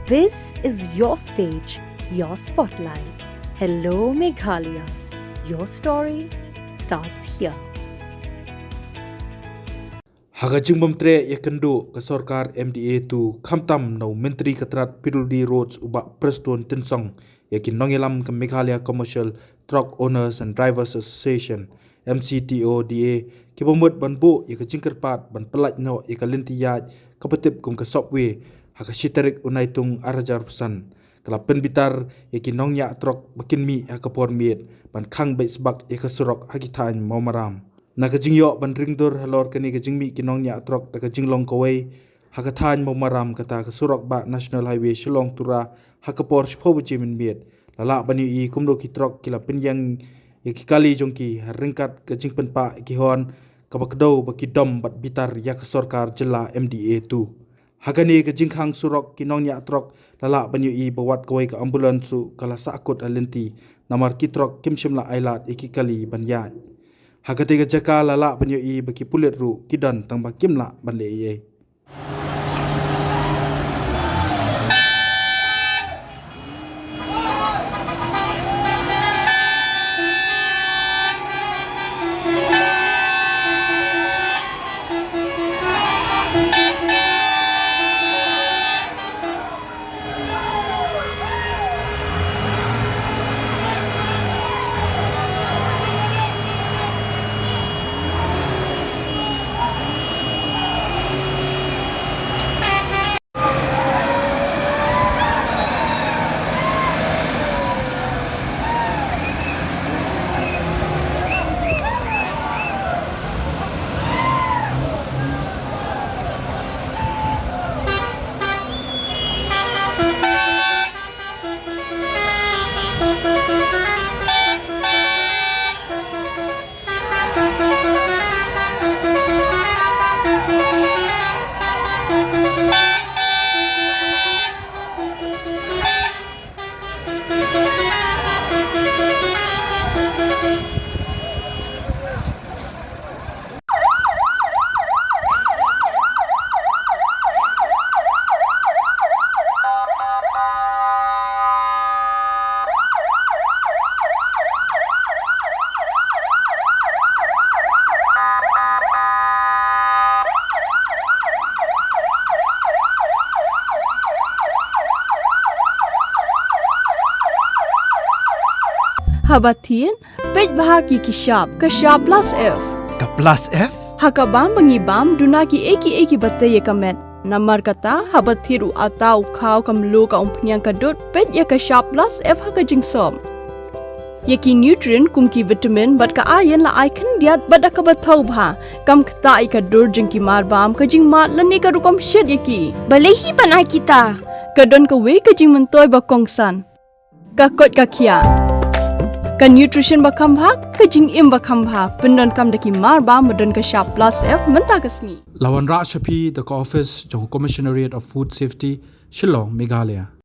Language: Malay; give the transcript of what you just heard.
This is your stage, your spotlight. Hello, Meghalaya. Your story starts here. Hagajingbam tre yakandu ke Sarkar MDA tu khamtam no Menteri Katrat Pirudi Roads uba Preston Tinsong yakin nongelam ke Meghalaya Commercial Truck Owners and Drivers Association MCTODA ke bomut banbu yakajingkerpat ban pelaj no yakalintiyaj kapatip kum ke Subway hakashitarik unaitung arajar pesan kelapen bitar yakin nongya truk bakin mi yakapor miet ban khang baik sebak yakasurok hagitan maumaram Nakajing yok ban ringdur halor kani kajing mi kinong nya trok da kajing long kawai hakathan momaram kata kasurok ba National Highway Shillong Tura hakapor shpo bujimin miet lala bani I kumdo ki trok kila penyang yakikali jongki ringkat kajing penpa kihon kabakdo bakidom bat bitar yak Sarkar jela MDA tu hagani kajing khang surok kinong nya trok lala bani I bawat kawai ka ambulans su kala sakut alenti namar ki trok kimshimla ailat ikikali banyat Hakatiga jaka lala banyo I baki pulit ru kidan tang bakim la banle ye. Habatin, pej bahagi kishap, kashap plus F. Ka plus F? Hakabam bangibam dunaki eki batay kamet. Namar kata habathiru atau kau kamlu ka umpnyang kadut pej ya kashap plus F hakajing som. Yaki nutrient kumki vitamin bat ka ayan la icon diat bat akabatau bha kam kata ika dur jengki marbam kajing mat lani ka rukom shed yaki. Balehi panai kita. Kadon ka we kajing mentoy bakongsan. Kakot kakia. Kan nutrition bakam bha kajing im bakam bha pendon kam daki marba modon ka sharp plus F menta kasni Lawan Ra Shapi the office jong Commissionariat of Food Safety Shillong Meghalaya